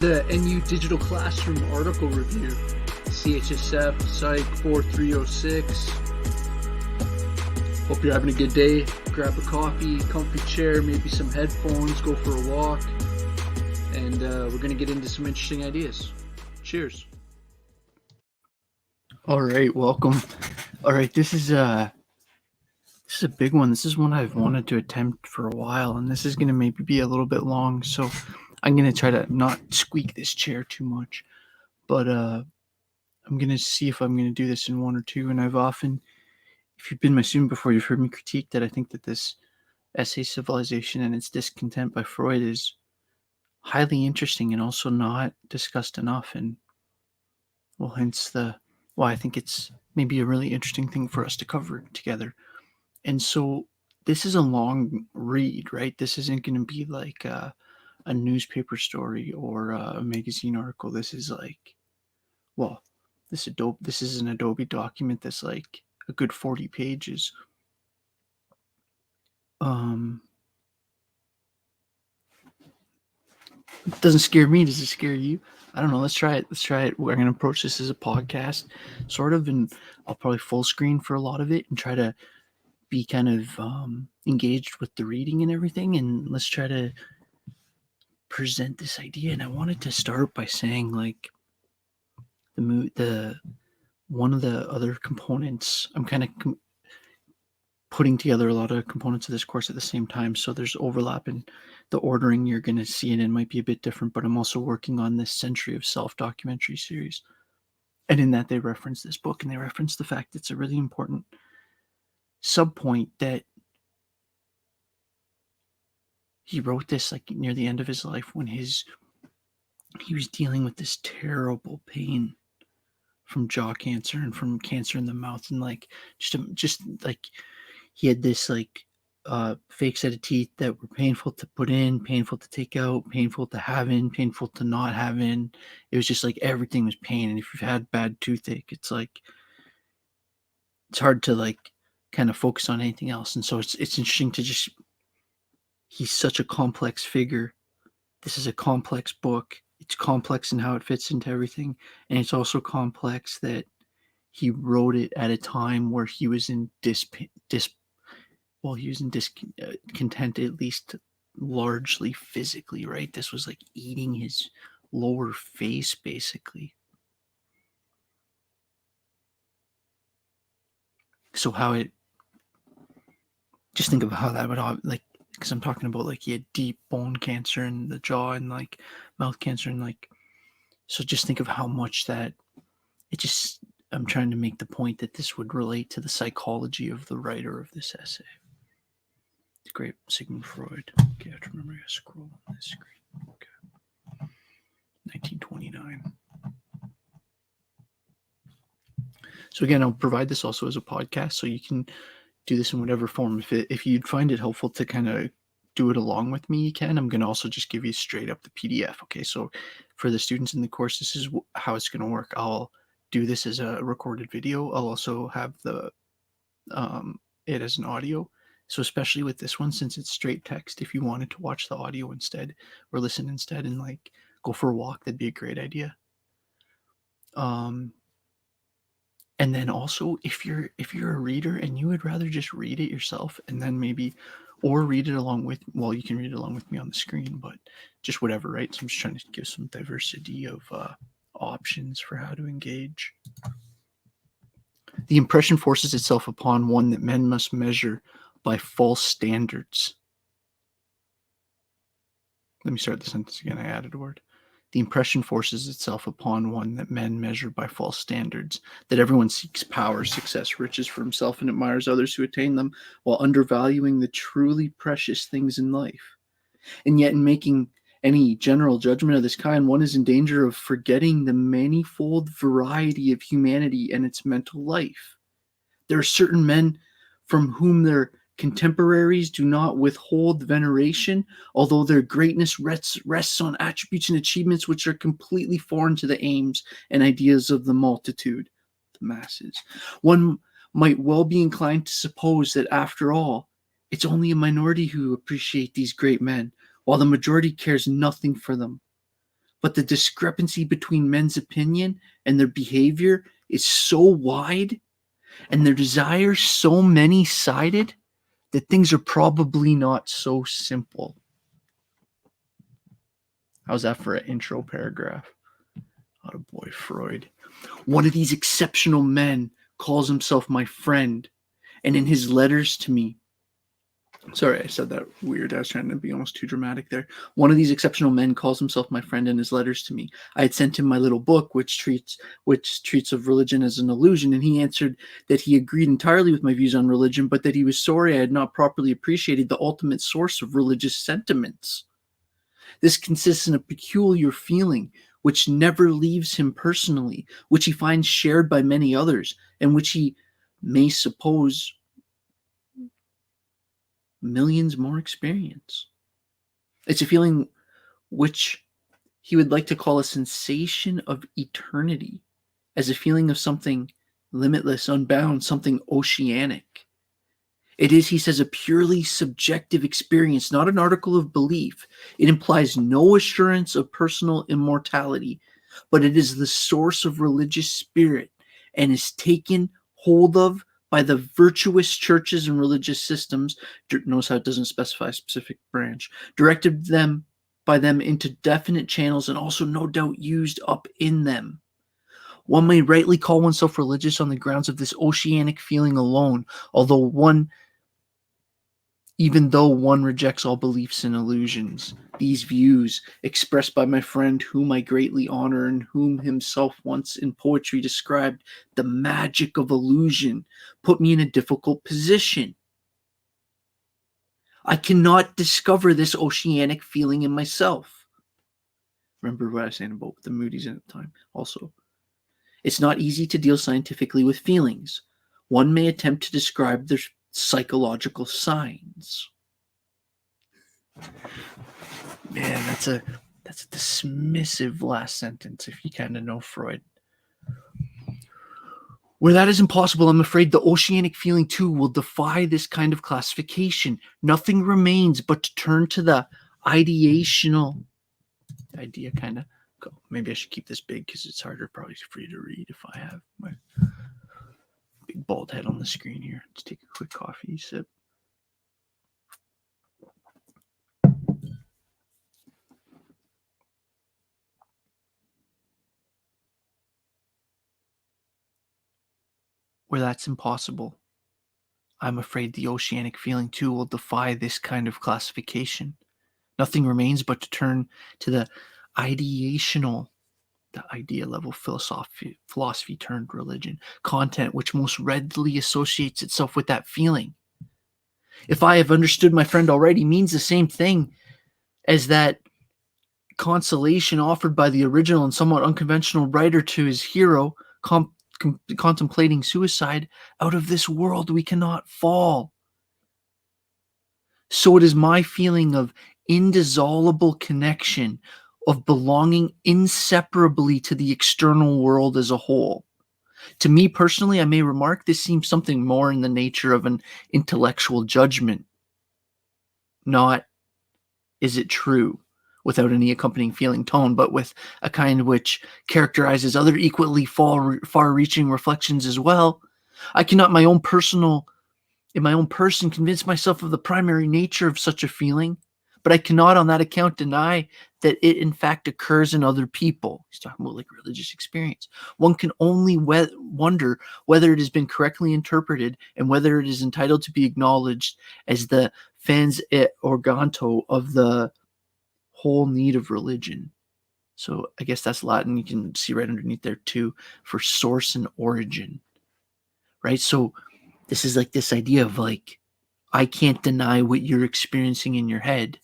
The NU Digital Classroom article review, CHSF Psych 4306. Hope you're having a good day. Grab a coffee, comfy chair, maybe some headphones, go for a walk, and we're going to get into some interesting ideas. Cheers. All right, welcome. All right, this is a big one. This is one I've wanted to attempt for a while, and this is going to maybe be a little bit long, so I'm going to try to not squeak this chair too much, but I'm going to see if I'm going to do this in one or two. And I've often, if you've been my student before, you've heard me critique that I think that this essay, Civilization and Its Discontent by Freud, is highly interesting and also not discussed enough. And well, hence why I think it's maybe a really interesting thing for us to cover together. And so this is a long read, right? This isn't going to be like a newspaper story or a magazine article. This is like, well, this is an Adobe document that's like a good 40 pages. It doesn't scare me. Does it scare you? I don't know. Let's try it. We're going to approach this as a podcast, sort of, and I'll probably full screen for a lot of it and try to be kind of engaged with the reading and everything. And let's try to present this idea. And I wanted to start by saying, like, the one of the other components, I'm kind of putting together a lot of components of this course at the same time, so there's overlap in the ordering you're going to see it in might be a bit different, but I'm also working on this Century of Self documentary series, and in that they reference this book, and they reference the fact it's a really important subpoint that he wrote this like near the end of his life when he was dealing with this terrible pain from jaw cancer and from cancer in the mouth, and like just like he had this like fake set of teeth that were painful to put in, painful to take out, painful to have in, painful to not have in. It was just like everything was pain. And if you've had bad toothache, it's like it's hard to like kind of focus on anything else. And so it's interesting to just, he's such a complex figure. This is a complex book. It's complex in how it fits into everything, and it's also complex that he wrote it at a time where he was in discontent, at least largely physically, right? This was like eating his lower face, basically. So just think of how that would, like, because I'm talking about like he had deep bone cancer in the jaw and like mouth cancer, and like, so just think of how much that I'm trying to make the point that this would relate to the psychology of the writer of this essay. The great Sigmund Freud. Okay, I have to remember to scroll on this screen. Okay. 1929. So again, I'll provide this also as a podcast, so you can do this in whatever form. If you'd find it helpful to kind of do it along with me, you can. I'm going to also just give you straight up the PDF. Okay, so for the students in the course, this is how it's going to work. I'll do this as a recorded video. I'll also have it as an audio. So especially with this one, since it's straight text, if you wanted to watch the audio instead or listen instead and like go for a walk, that'd be a great idea. And then also, if you're a reader and you would rather just read it yourself and then maybe, or read it along with, well, you can read it along with me on the screen, but just whatever, right? So I'm just trying to give some diversity of options for how to engage. The impression forces itself upon one that men must measure by false standards. Let me start the sentence again. I added a word. The impression forces itself upon one that men measure by false standards, that everyone seeks power, success, riches for himself, and admires others who attain them, while undervaluing the truly precious things in life. And yet, in making any general judgment of this kind, one is in danger of forgetting the manifold variety of humanity and its mental life. There are certain men from whom their contemporaries do not withhold veneration, although their greatness rests on attributes and achievements which are completely foreign to the aims and ideas of the multitude, the masses. One might well be inclined to suppose that, after all, it's only a minority who appreciate these great men, while the majority cares nothing for them. but the discrepancy between men's opinion and their behavior is so wide and their desires so many-sided that things are probably not so simple. How's that for an intro paragraph? Oh boy, Freud. One of these exceptional men calls himself my friend, and in his letters to me, sorry, I said that weird. I was trying to be almost too dramatic there. One of these exceptional men calls himself my friend in his letters to me. I had sent him my little book, which treats of religion as an illusion, and he answered that he agreed entirely with my views on religion, but that he was sorry I had not properly appreciated the ultimate source of religious sentiments. This consists in a peculiar feeling which never leaves him personally, which he finds shared by many others, and which he may suppose millions more experience. It's a feeling which he would like to call a sensation of eternity, as a feeling of something limitless, unbound, something oceanic. It is, he says, a purely subjective experience, not an article of belief. It implies no assurance of personal immortality, but it is the source of religious spirit and is taken hold of by the virtuous churches and religious systems. Notice how it doesn't specify a specific branch. Directed them by them into definite channels and also no doubt used up in them. One may rightly call oneself religious on the grounds of this oceanic feeling alone, even though one rejects all beliefs and illusions. These views, expressed by my friend whom I greatly honor and whom himself once in poetry described the magic of illusion, put me in a difficult position. I cannot discover this oceanic feeling in myself. Remember what I was saying about the Moody's at the time also. It's not easy to deal scientifically with feelings. One may attempt to describe their psychological signs. Man, that's a dismissive last sentence if you kind of know Freud. Where that is impossible, I'm afraid the oceanic feeling too will defy this kind of classification. Nothing remains but to turn to the ideational idea kind of. Maybe I should keep this big because it's harder probably for you to read if I have my big bald head on the screen here. Let's take a quick coffee sip. Where that's impossible, I'm afraid the oceanic feeling too will defy this kind of classification. Nothing remains but to turn to the ideational, the idea level philosophy turned religion, content which most readily associates itself with that feeling. If I have understood my friend already, means the same thing as that consolation offered by the original and somewhat unconventional writer to his hero, contemplating suicide. Out of this world we cannot fall. So it is my feeling of indissoluble connection, of belonging inseparably to the external world as a whole. To me personally, I may remark, this seems something more in the nature of an intellectual judgment, not is it true, without any accompanying feeling tone, but with a kind which characterizes other equally far-reaching reflections as well. I cannot in my own person convince myself of the primary nature of such a feeling, but I cannot on that account deny that it in fact occurs in other people. He's talking about like religious experience. One can only wonder whether it has been correctly interpreted and whether it is entitled to be acknowledged as the fens et organto of the whole need of religion. So I guess that's Latin. You can see right underneath there too for source and origin, right? So this is like this idea of like, I can't deny what you're experiencing in your head.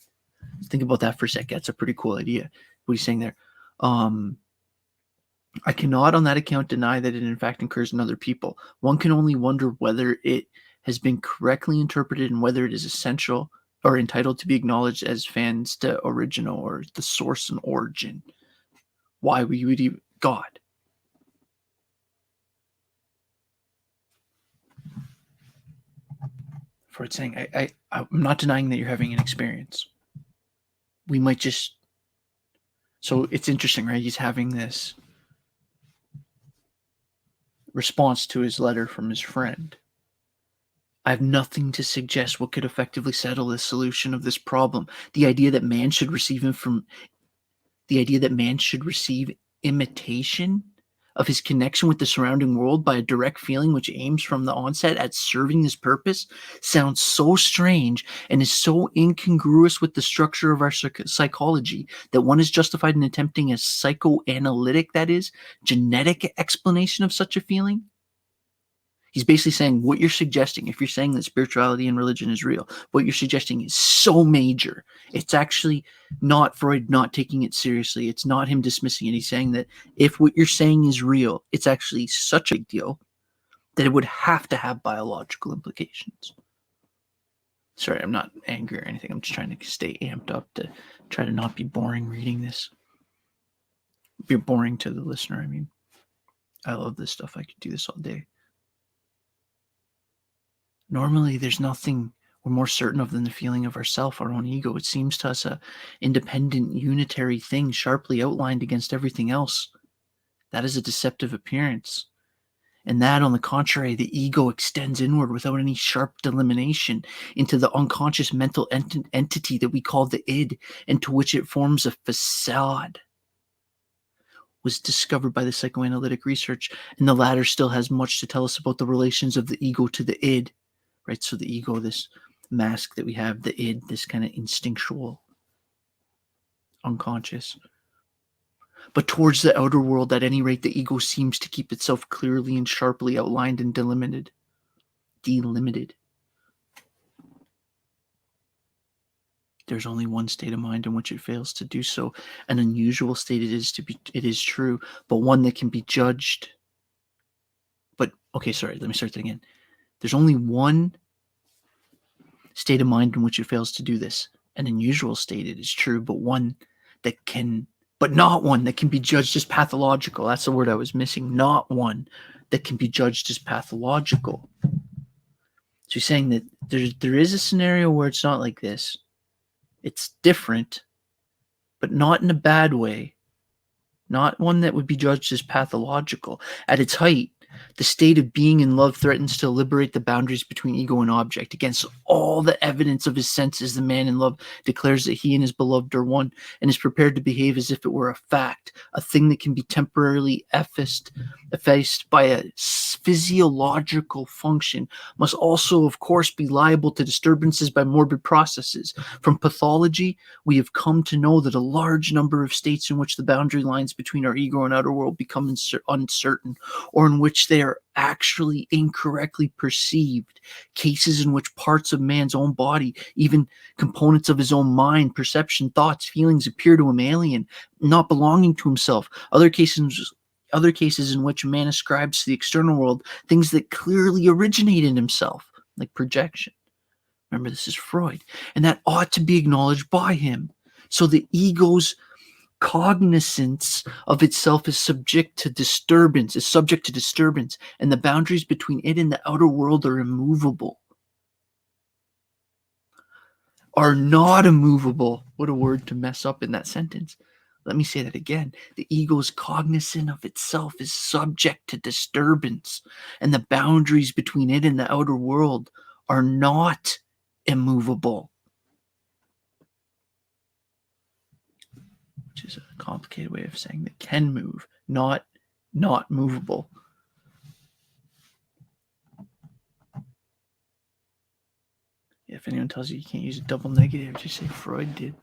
Think about that for a second. That's a pretty cool idea. What he's saying there. I cannot on that account deny that it in fact occurs in other people. One can only wonder whether it has been correctly interpreted and whether it is essential or entitled to be acknowledged as fans to original or the source and origin. Why we would even God. Freud saying, I'm not denying that you're having an experience. We might just So it's interesting, right? He's having this response to his letter from his friend. I have nothing to suggest what could effectively settle the solution of this problem. The idea that man should receive imitation of his connection with the surrounding world by a direct feeling which aims from the onset at serving this purpose sounds so strange and is so incongruous with the structure of our psychology that one is justified in attempting a psychoanalytic, that is, genetic explanation of such a feeling. He's basically saying what you're suggesting, if you're saying that spirituality and religion is real, what you're suggesting is so major. It's actually not Freud not taking it seriously. It's not him dismissing it. He's saying that if what you're saying is real, it's actually such a big deal that it would have to have biological implications. Sorry, I'm not angry or anything. I'm just trying to stay amped up to try to not be boring reading this. Be boring to the listener, I mean. I love this stuff. I could do this all day. Normally, there's nothing we're more certain of than the feeling of ourself, our own ego. It seems to us a independent, unitary thing, sharply outlined against everything else. That is a deceptive appearance. And that, on the contrary, the ego extends inward without any sharp delimitation into the unconscious mental entity that we call the id, and to which it forms a facade. Was discovered by the psychoanalytic research, and the latter still has much to tell us about the relations of the ego to the id. Right, so the ego, this mask that we have, the id, this kind of instinctual, unconscious. But towards the outer world, at any rate, the ego seems to keep itself clearly and sharply outlined and delimited. There's only one state of mind in which it fails to do so. An unusual state it is true, but one that can be judged. But, okay, sorry, let me start that again. There's only one state of mind in which it fails to do this. An unusual state, it is true, but not one that can be judged as pathological. That's the word I was missing. Not one that can be judged as pathological. So you're saying that there is a scenario where it's not like this. It's different, but not in a bad way. Not one that would be judged as pathological. At its height, the state of being in love threatens to liberate the boundaries between ego and object. Against all the evidence of his senses, the man in love declares that he and his beloved are one, and is prepared to behave as if it were a fact, a thing that can be temporarily effaced by a physiological function, must also, of course, be liable to disturbances by morbid processes. From pathology, we have come to know that a large number of states in which the boundary lines between our ego and outer world become uncertain, or in which they are actually incorrectly perceived, cases in which parts of man's own body, even components of his own mind, perception, thoughts, feelings, appear to him alien, not belonging to himself, other cases in which a man ascribes to the external world things that clearly originate in himself, like projection. Remember, this is Freud, and that ought to be acknowledged by him. So the ego's cognizance of itself is subject to disturbance, and the boundaries between it and the outer world are immovable. Are not immovable. What a word to mess up in that sentence. Let me say that again. The ego's cognizance of itself is subject to disturbance, and the boundaries between it and the outer world are not immovable. Which is a complicated way of saying that can move, not movable. If anyone tells you can't use a double negative, just say Freud did.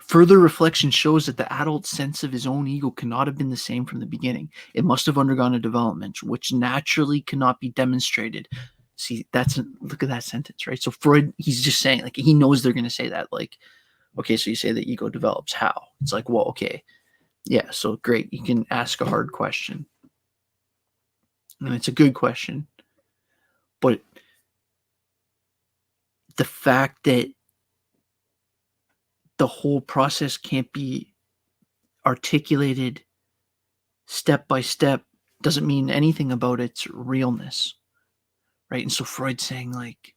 Further reflection shows that the adult's sense of his own ego cannot have been the same from the beginning. It must have undergone a development, which naturally cannot be demonstrated. See, look at that sentence, right? So Freud, he's just saying, like, he knows they're going to say that, like, okay, so you say the ego develops. How? It's like, well, okay. Yeah, so great. You can ask a hard question. And it's a good question. But the fact that the whole process can't be articulated step by step doesn't mean anything about its realness, right? And so Freud's saying, like,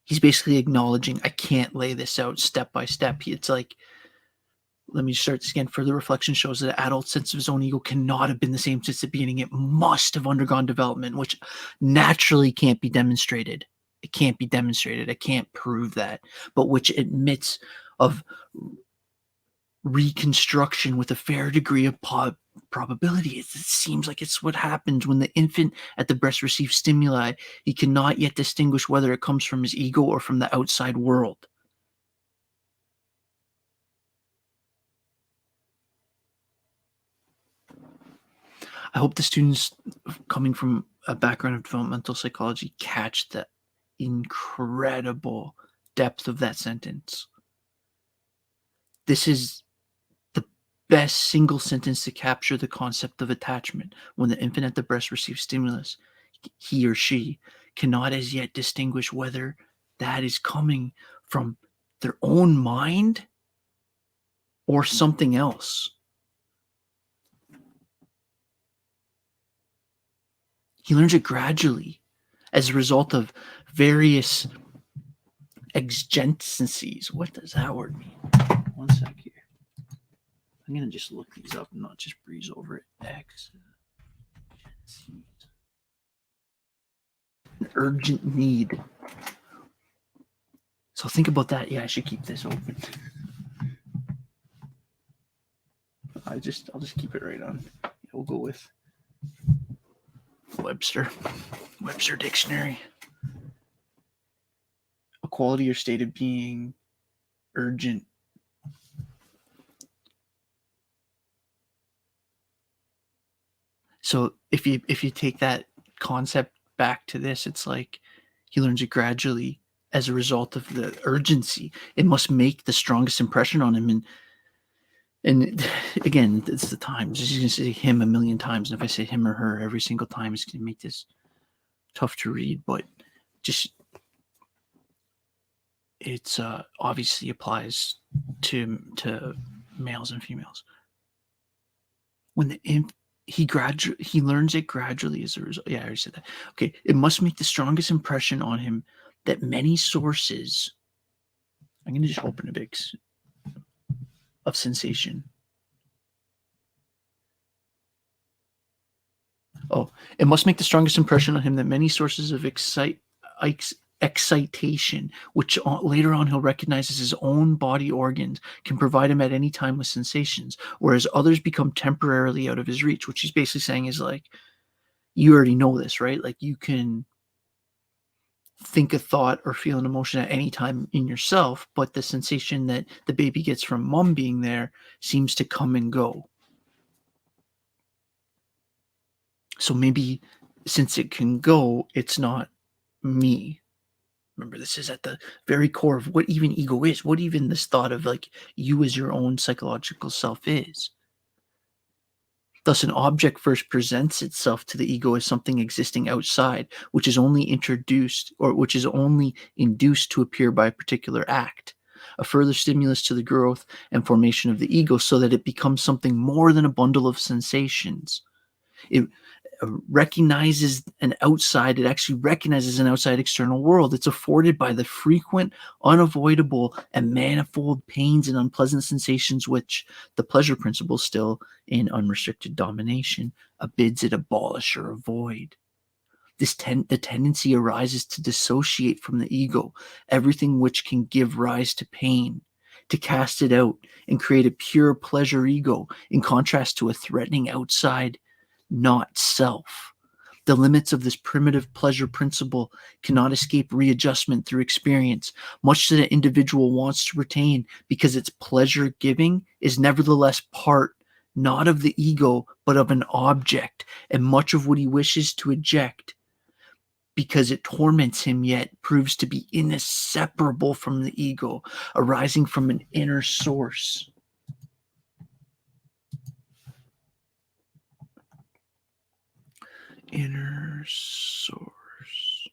he's basically acknowledging, I can't lay this out step by step. It's like, Let me start this again. Further reflection shows that an adult sense of his own ego cannot have been the same since the beginning. It must have undergone development, which naturally can't be demonstrated. It can't be demonstrated. I can't prove that, but which admits of reconstruction with a fair degree of probability. It seems like it's what happens when the infant at the breast receives stimuli. He cannot yet distinguish whether it comes from his ego or from the outside world. I hope the students coming from a background of developmental psychology catch the incredible depth of that sentence. This is the best single sentence to capture the concept of attachment. When the infant at the breast receives stimulus, he or she cannot as yet distinguish whether that is coming from their own mind or something else. He learns it gradually as a result of various exigencies. What does that word mean? One sec here. I'm going to just look these up and not just breeze over it. An urgent need. So think about that. Yeah, I should keep this open. I'll just keep it right on. We'll go with Webster Dictionary. A quality or state of being, urgent. So if you take that concept back to this, it's like he learns it gradually as a result of the urgency. It must make the strongest impression on him. And again, it's the times. Just going to say him a million times. And if I say him or her every single time, it's going to make this tough to read. But just it's obviously applies to males and females. When he learns it gradually as a result. Yeah, I already said that. Okay, it must make the strongest impression on him that many sources. I'm going to just open a big of sensation. Oh, it must make the strongest impression on him that many sources of excitation, which later on he'll recognize as his own body organs, can provide him at any time with sensations, whereas others become temporarily out of his reach. Which he's basically saying is like, you already know this, right? Like you can think a thought or feel an emotion at any time in yourself, but the sensation that the baby gets from mom being there seems to come and go. So maybe since it can go, it's not me. Remember, this is at the very core of what even ego is, what even this thought of like you as your own psychological self is. Thus, an object first presents itself to the ego as something existing outside, which is only introduced or which is only induced to appear by a particular act, a further stimulus to the growth and formation of the ego so that it becomes something more than a bundle of sensations. It recognizes an outside, it actually recognizes an outside external world. It's afforded by the frequent, unavoidable, and manifold pains and unpleasant sensations which the pleasure principle, still in unrestricted domination, bids it abolish or avoid. The tendency arises to dissociate from the ego everything which can give rise to pain, to cast it out and create a pure pleasure ego, in contrast to a threatening outside, not self. The limits of this primitive pleasure principle cannot escape readjustment through experience, much that an individual wants to retain, because its pleasure giving is nevertheless part not of the ego but of an object, and much of what he wishes to eject, because it torments him, yet proves to be inseparable from the ego, arising from an inner source. Inner source.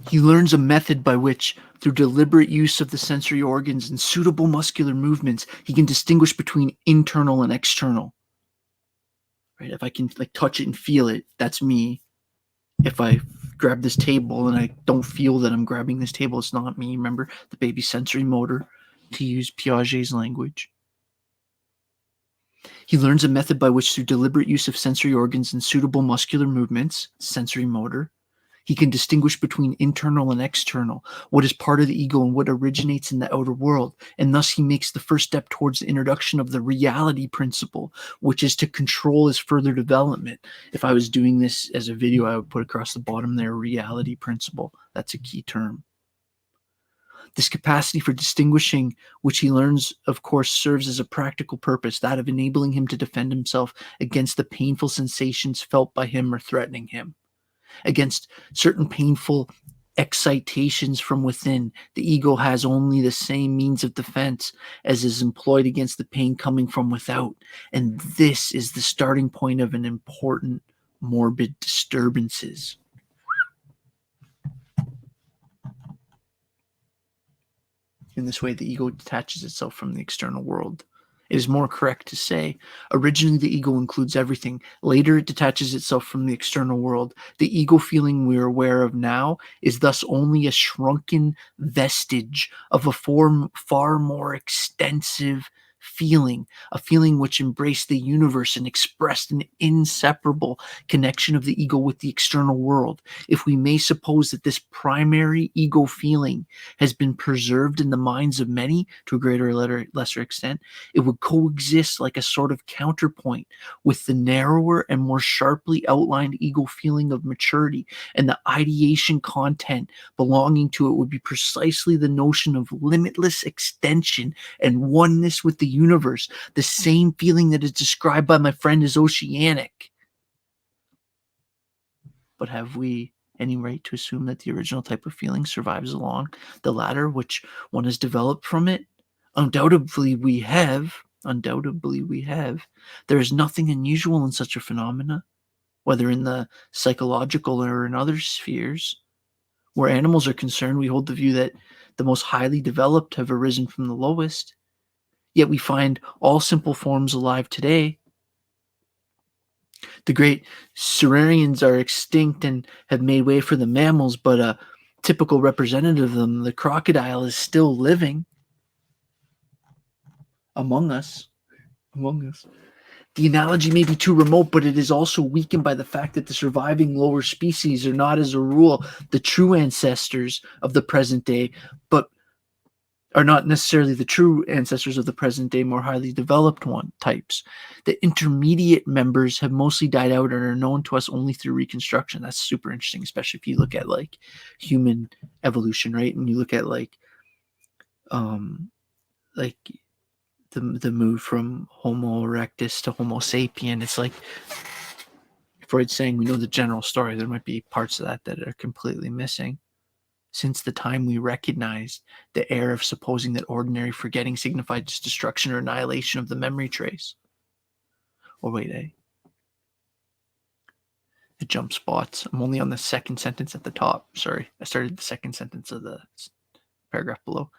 He learns a method by which, through deliberate use of the sensory organs and suitable muscular movements, he can distinguish between internal and external. Right? If I can like touch it and feel it, that's me. If I grab this table and I don't feel that I'm grabbing this table. It's not me. Remember the baby sensory motor, to use Piaget's language. He learns a method by which, through deliberate use of sensory organs and suitable muscular movements, sensory motor, he can distinguish between internal and external, what is part of the ego and what originates in the outer world. And thus he makes the first step towards the introduction of the reality principle, which is to control his further development. If I was doing this as a video, I would put across the bottom there, reality principle. That's a key term. This capacity for distinguishing, which he learns, of course, serves as a practical purpose, that of enabling him to defend himself against the painful sensations felt by him or threatening him. Against certain painful excitations from within, the ego has only the same means of defense as is employed against the pain coming from without. And this is the starting point of an important morbid disturbances. In this way, the ego detaches itself from the external world. It is more correct to say, originally the ego includes everything. Later, it detaches itself from the external world. The ego feeling we are aware of now is thus only a shrunken vestige of a form far more extensive feeling, a feeling which embraced the universe and expressed an inseparable connection of the ego with the external world. If we may suppose that this primary ego feeling has been preserved in the minds of many to a greater or lesser extent, it would coexist like a sort of counterpoint with the narrower and more sharply outlined ego feeling of maturity, and the ideation content belonging to it would be precisely the notion of limitless extension and oneness with the universe, the same feeling that is described by my friend as oceanic. But have we any right to assume that the original type of feeling survives along the ladder which one has developed from it? Undoubtedly we have. There is nothing unusual in such a phenomena, whether in the psychological or in other spheres. Where animals are concerned, we hold the view that the most highly developed have arisen from the lowest. Yet we find all simple forms alive today. The great saurians are extinct and have made way for the mammals, but a typical representative of them, the crocodile, is still living among us. The analogy may be too remote, but it is also weakened by the fact that the surviving lower species are not, as a rule, the true ancestors of the present day, but are not necessarily the true ancestors of the present day, more highly developed types. The intermediate members have mostly died out and are known to us only through reconstruction. That's super interesting, especially if you look at like human evolution, right? And you look at like the move from Homo erectus to Homo sapien. It's like Freud's saying we know the general story. There might be parts of that are completely missing. Since the time we recognized the error of supposing that ordinary forgetting signified destruction or annihilation of the memory trace. Or wait, it jump spots. I'm only on the second sentence at the top. Sorry, I started the second sentence of the paragraph below.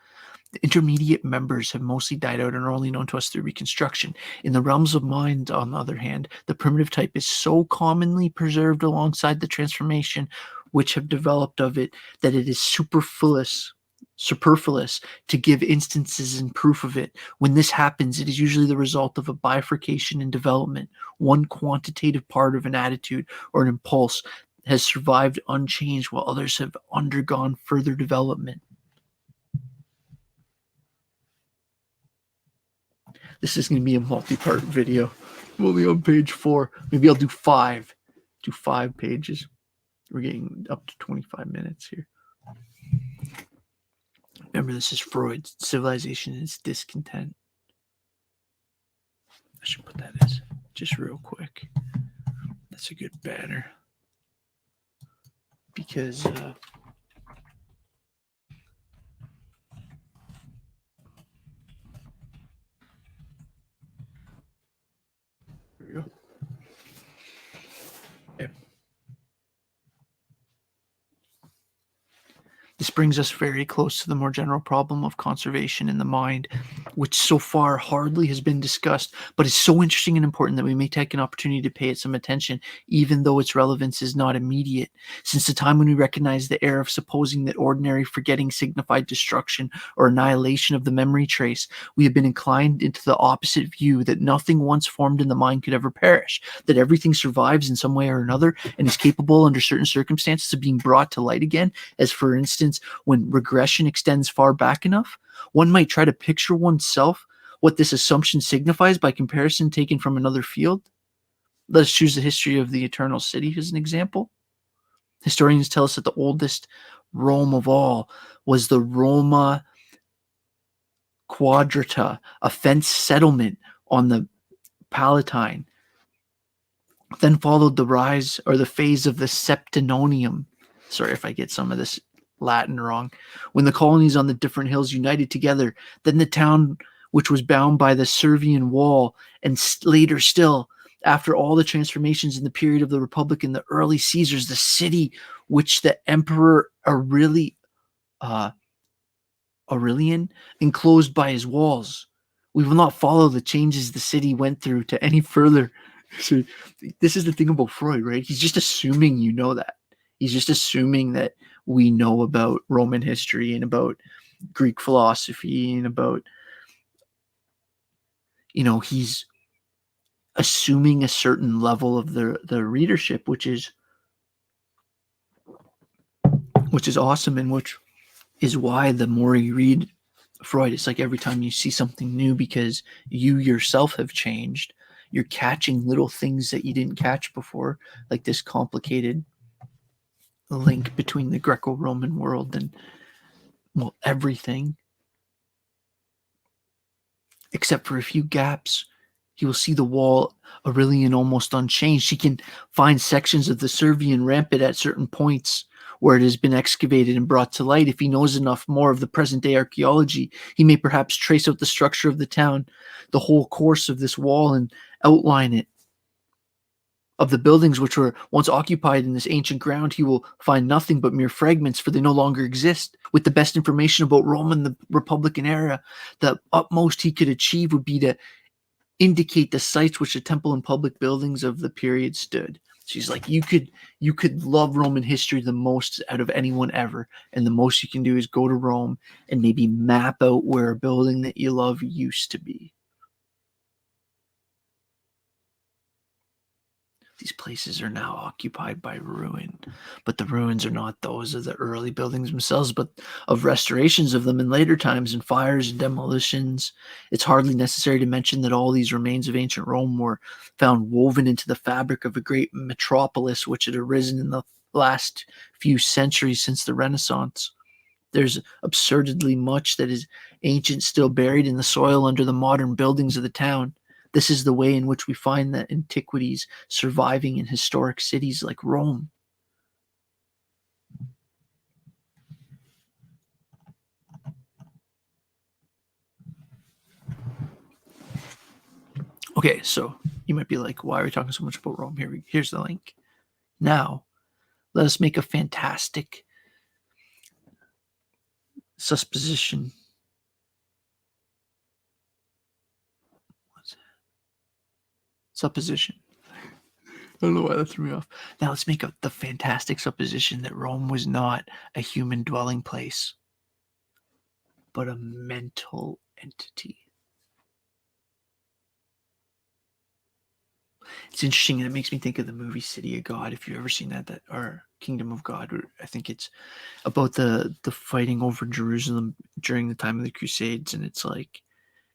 The intermediate members have mostly died out and are only known to us through reconstruction. In the realms of mind, on the other hand, the primitive type is so commonly preserved alongside the transformation which have developed of it that it is superfluous to give instances and proof of it. When this happens, it is usually the result of a bifurcation in development. One quantitative part of an attitude or an impulse has survived unchanged while others have undergone further development. This is going to be a multi-part video. I'm only on page 4. Maybe I'll do 5. Do 5 pages. We're getting up to 25 minutes here. Remember, this is Freud's Civilization is Discontent. I should put that as just real quick. That's a good banner. Because here we go. This brings us very close to the more general problem of conservation in the mind, which so far hardly has been discussed, but is so interesting and important that we may take an opportunity to pay it some attention, even though its relevance is not immediate. Since the time when we recognized the error of supposing that ordinary forgetting signified destruction or annihilation of the memory trace, we have been inclined into the opposite view that nothing once formed in the mind could ever perish, that everything survives in some way or another and is capable under certain circumstances of being brought to light again, as for instance, when regression extends far back enough. One might try to picture oneself what this assumption signifies by comparison taken from another field. Let us choose the history of the Eternal City as an example. Historians tell us that the oldest Rome of all was the Roma Quadrata, a fenced settlement on the Palatine. Then followed the rise or the phase of the Septenonium. Sorry if I get some of this Latin wrong. When the colonies on the different hills united together, then the town which was bound by the Servian wall, and later still, after all the transformations in the period of the Republic and the early Caesars, the city which the Emperor Aurelian enclosed by his walls. We will not follow the changes the city went through to any further. So this is the thing about Freud, right? He's just assuming you know that. He's just assuming that we know about Roman history and about Greek philosophy and about, he's assuming a certain level of the readership, which is awesome, and which is why the more you read Freud, it's like every time you see something new, because you yourself have changed, you're catching little things that you didn't catch before, like this complicated link between the Greco-Roman world and, well, everything, except for a few gaps. He will see the wall Aurelian almost unchanged. He can find sections of the Servian rampant at certain points where it has been excavated and brought to light. If he knows enough more of the present-day archaeology, he may perhaps trace out the structure of the town, the whole course of this wall, and outline it. Of the buildings which were once occupied in this ancient ground, he will find nothing but mere fragments, for they no longer exist. With the best information about Rome and the Republican era, the utmost he could achieve would be to indicate the sites which the temple and public buildings of the period stood. She's like, you could love Roman history the most out of anyone ever, and the most you can do is go to Rome and maybe map out where a building that you love used to be. These places are now occupied by ruin, but the ruins are not those of the early buildings themselves, but of restorations of them in later times and fires and demolitions. It's hardly necessary to mention that all these remains of ancient Rome were found woven into the fabric of a great metropolis which had arisen in the last few centuries since the Renaissance. There's absurdly much that is ancient still buried in the soil under the modern buildings of the town. This is the way in which we find the antiquities surviving in historic cities like Rome. Okay, so you might be like, why are we talking so much about Rome? Here's the link. Now, let us make a fantastic supposition. Supposition. I don't know why that threw me off. Now let's make the fantastic supposition that Rome was not a human dwelling place, but a mental entity. It's interesting, and it makes me think of the movie City of God. If you've ever seen that or Kingdom of God, I think it's about the fighting over Jerusalem during the time of the Crusades, and it's like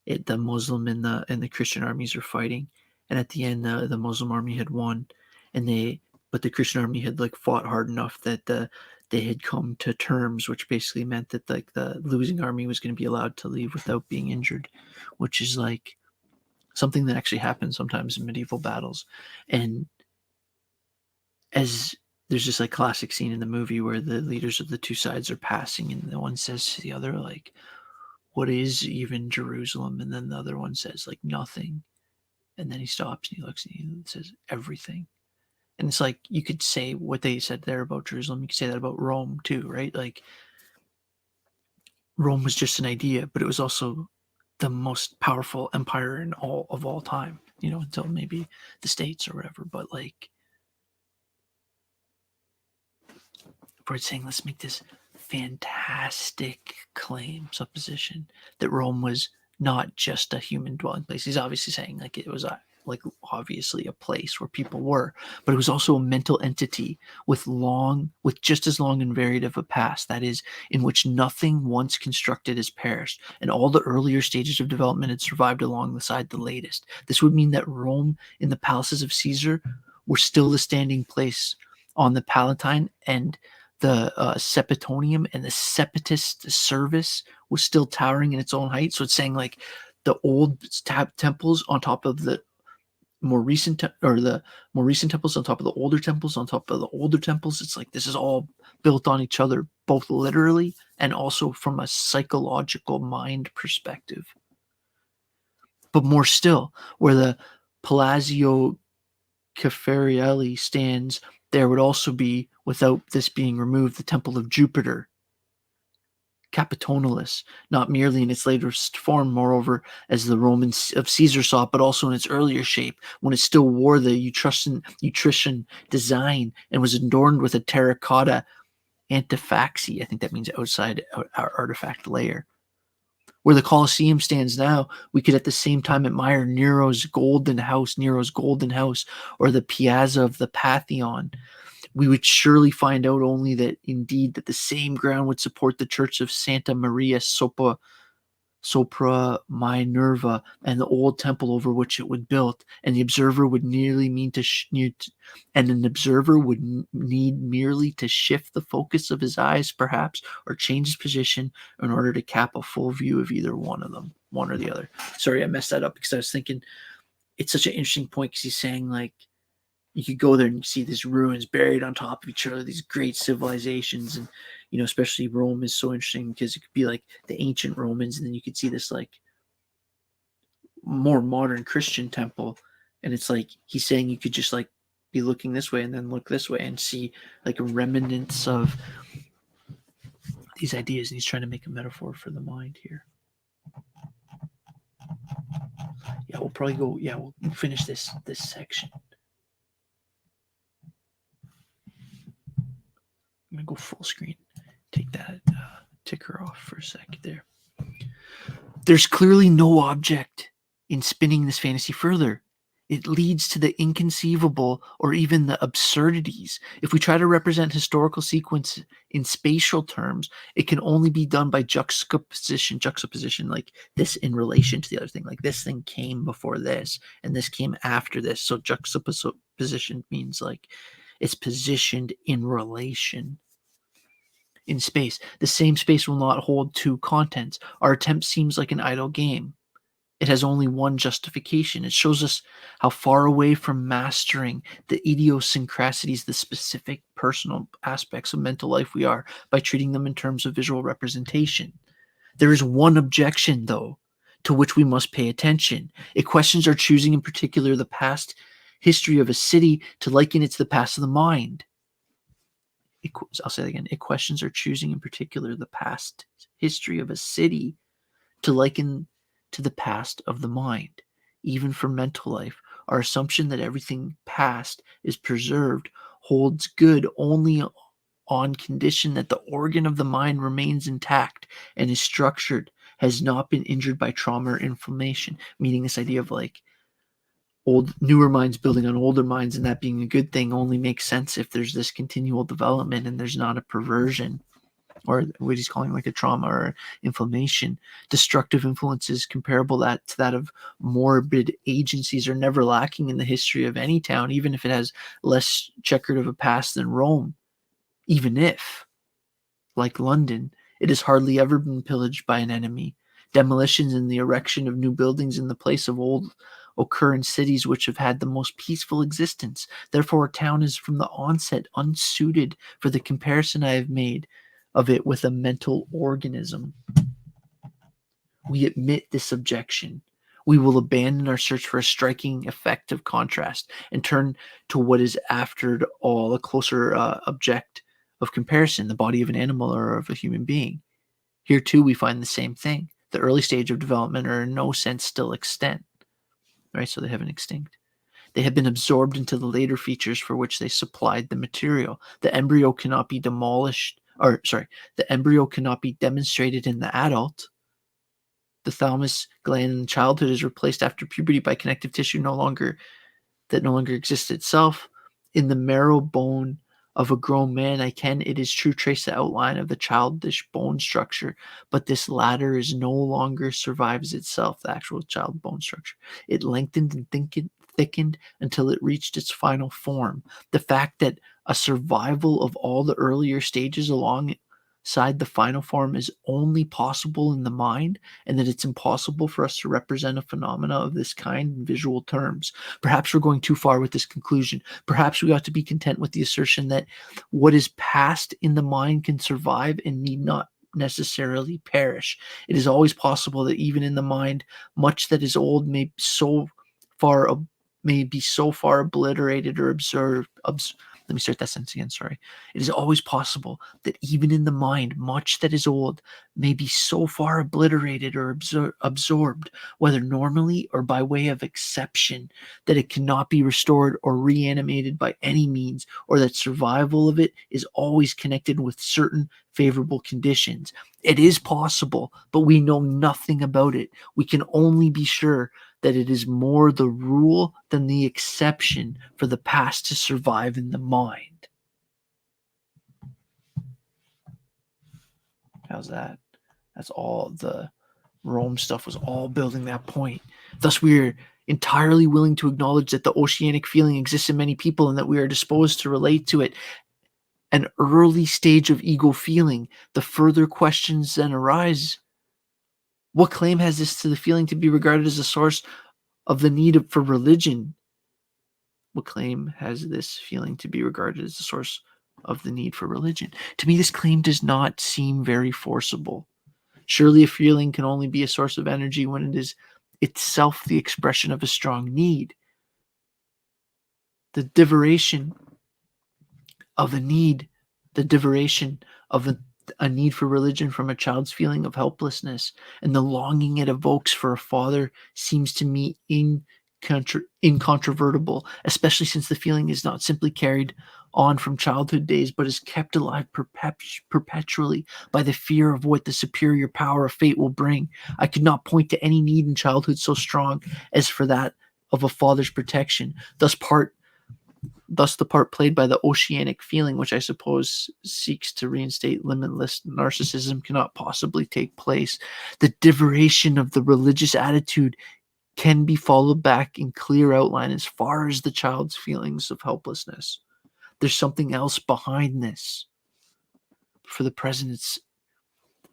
the Muslim and the Christian armies are fighting, and at the end the Muslim army had won, but the Christian army had like fought hard enough that they had come to terms, which basically meant that like the losing army was going to be allowed to leave without being injured, which is like something that actually happens sometimes in medieval battles. And as there's this like classic scene in the movie where the leaders of the two sides are passing, and the one says to the other, like, what is even Jerusalem? And then the other one says, like, nothing. And then he stops and he looks and he says, everything. And it's like, you could say what they said there about Jerusalem, you could say that about Rome too, right? Like, Rome was just an idea, but it was also the most powerful empire in all time, until maybe the States or whatever. But like Freud's saying, let's make this fantastic claim, supposition, that Rome was not just a human dwelling place. He's obviously saying like it was obviously a place where people were, but it was also a mental entity with just as long and varied of a past, that is, in which nothing once constructed has perished, and all the earlier stages of development had survived alongside the latest. This would mean that Rome in the palaces of Caesar were still the standing place on the Palatine, and the Septonium and the Separatist service was still towering in its own height. So it's saying like the old temples on top of the more recent the more recent temples on top of the older temples on top of the older temples. It's like this is all built on each other, both literally and also from a psychological mind perspective. But more still, where the Palazzo Caffarelli stands, there would also be, without this being removed, the temple of Jupiter, Capitolinus, not merely in its latest form, moreover, as the Romans of Caesar saw it, but also in its earlier shape, when it still wore the Etruscan design and was adorned with a terracotta antifaxi. I think that means outside artifact layer. Where the Colosseum stands now, we could at the same time admire Nero's golden house, or the Piazza of the Pantheon. We would surely find out only that indeed that the same ground would support the church of Santa Maria Sopra Minerva and the old temple over which it was built, and the observer would need merely to shift the focus of his eyes, perhaps, or change his position in order to cap a full view of either one of them, one or the other. Sorry, I messed that up because I was thinking it's such an interesting point because he's saying like you could go there and you see these ruins buried on top of each other, these great civilizations. And, especially Rome is so interesting because it could be like the ancient Romans. And then you could see this like more modern Christian temple. And it's like, he's saying you could just like be looking this way and then look this way and see like remnants of these ideas. And he's trying to make a metaphor for the mind here. Yeah, we'll probably go, we'll finish this section. I'm going to go full screen. Take that ticker off for a sec there. There's clearly no object in spinning this fantasy further. It leads to the inconceivable or even the absurdities. If we try to represent historical sequence in spatial terms, it can only be done by juxtaposition, like this in relation to the other thing. Like this thing came before this, and this came after this. So juxtaposition means like it's positioned in relation. In space, the same space will not hold two contents. Our attempt seems like an idle game. It has only one justification. It shows us how far away from mastering the idiosyncrasies, the specific personal aspects of mental life we are by treating them in terms of visual representation. There is one objection, though, to which we must pay attention. It questions our choosing in particular the past history of a city to liken it to the past of the mind. I'll say that again. It questions our choosing in particular the past history of a city to liken to the past of the mind. Even for mental life, our assumption that everything past is preserved holds good only on condition that the organ of the mind remains intact and is structured, has not been injured by trauma or inflammation, meaning this idea of like newer minds building on older minds, and that being a good thing only makes sense if there's this continual development and there's not a perversion or what he's calling like a trauma or inflammation. Destructive influences comparable to that of morbid agencies are never lacking in the history of any town, even if it has less checkered of a past than Rome. Even if, like London, it has hardly ever been pillaged by an enemy. Demolitions and the erection of new buildings in the place of old occur in cities which have had the most peaceful existence. Therefore, a town is from the onset unsuited for the comparison I have made of it with a mental organism. We admit this objection. We will abandon our search for a striking effect of contrast and turn to what is after all a closer object of comparison, the body of an animal or of a human being. Here too we find the same thing. The early stage of development are in no sense still extant, right? So they haven't extinct. They have been absorbed into the later features for which they supplied the material. The embryo cannot be the embryo cannot be demonstrated in the adult. The thalamus gland in childhood is replaced after puberty by connective tissue no longer exists itself. In the marrow bone of a grown man, it is true, trace the outline of the childish bone structure, but this latter is no longer survives itself, the actual child bone structure. It lengthened and thickened until it reached its final form. The fact that a survival of all the earlier stages alongside the final form is only possible in the mind, and that it's impossible for us to represent a phenomena of this kind in visual terms. Perhaps we're going too far with this conclusion. Perhaps we ought to be content with the assertion that what is past in the mind can survive and need not necessarily perish. It is always possible that even in the mind, much that is old may be so far obliterated or observed. Let me start that sentence again. Sorry. It is always possible that even in the mind, much that is old may be so far obliterated or absorbed, whether normally or by way of exception, that it cannot be restored or reanimated by any means, or that survival of it is always connected with certain favorable conditions. It is possible, but we know nothing about it. We can only be sure that it is more the rule than the exception for the past to survive in the mind. How's that? That's all the Rome stuff was all building that point. Thus, we are entirely willing to acknowledge that the oceanic feeling exists in many people and that we are disposed to relate to it an early stage of ego feeling. The further questions then arise. What claim has this to the feeling to be regarded as a source of the need for religion? What claim has this feeling to be regarded as the source of the need for religion? To me, this claim does not seem very forcible. Surely a feeling can only be a source of energy when it is itself the expression of a strong need. The derivation of a need, the derivation of a need for religion from a child's feeling of helplessness and the longing it evokes for a father seems to me incontrovertible, especially since the feeling is not simply carried on from childhood days, but is kept alive perpetually by the fear of what the superior power of fate will bring. I could not point to any need in childhood so strong as for that of a father's protection. Thus, the part played by the oceanic feeling, which I suppose seeks to reinstate limitless narcissism, cannot possibly take place. The derivation of the religious attitude can be followed back in clear outline as far as the child's feelings of helplessness. There's something else behind this. For the present,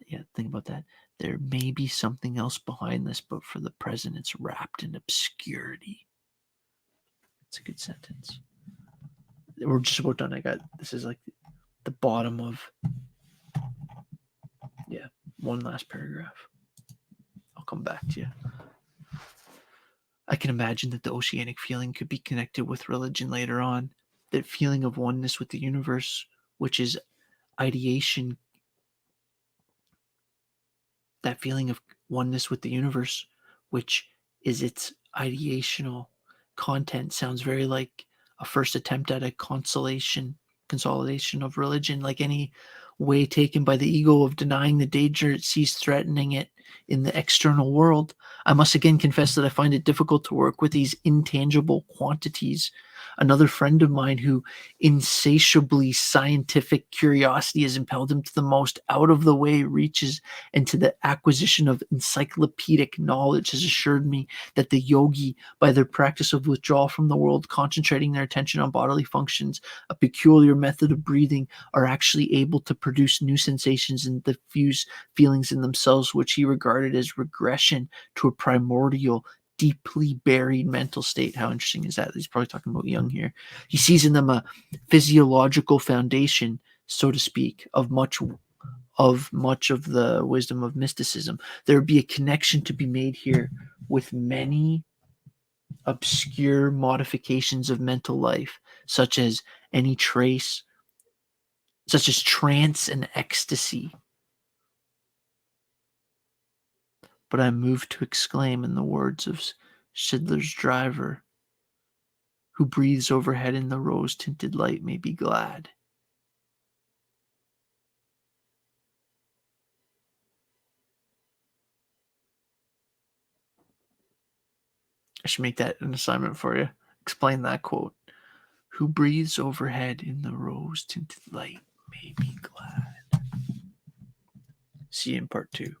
think about that. There may be something else behind this, but for the present, it's wrapped in obscurity. It's a good sentence. We're just about done. This is like the bottom of, one last paragraph. I'll come back to you. I can imagine that the oceanic feeling could be connected with religion later on. That feeling of oneness with the universe, which is ideation. That feeling of oneness with the universe, which is its ideational content, sounds very like a first attempt at a consolidation of religion, like any way taken by the ego of denying the danger it sees threatening it in the external world. I must again confess that I find it difficult to work with these intangible quantities. Another friend of mine who insatiably scientific curiosity has impelled him to the most out of the way reaches and to the acquisition of encyclopedic knowledge has assured me that the yogi, by their practice of withdrawal from the world, concentrating their attention on bodily functions, a peculiar method of breathing, are actually able to produce new sensations and diffuse feelings in themselves, which he regarded as regression to a primordial, deeply buried mental state. How interesting is that? He's probably talking about Jung here. He sees in them a physiological foundation, so to speak, of much of the wisdom of mysticism. There would be a connection to be made here with many obscure modifications of mental life, such as trance and ecstasy. but I'm moved to exclaim in the words of Schindler's driver, who breathes overhead in the rose-tinted light may be glad. I should make that an assignment for you. Explain that quote. Who breathes overhead in the rose-tinted light may be glad. See you in part 2.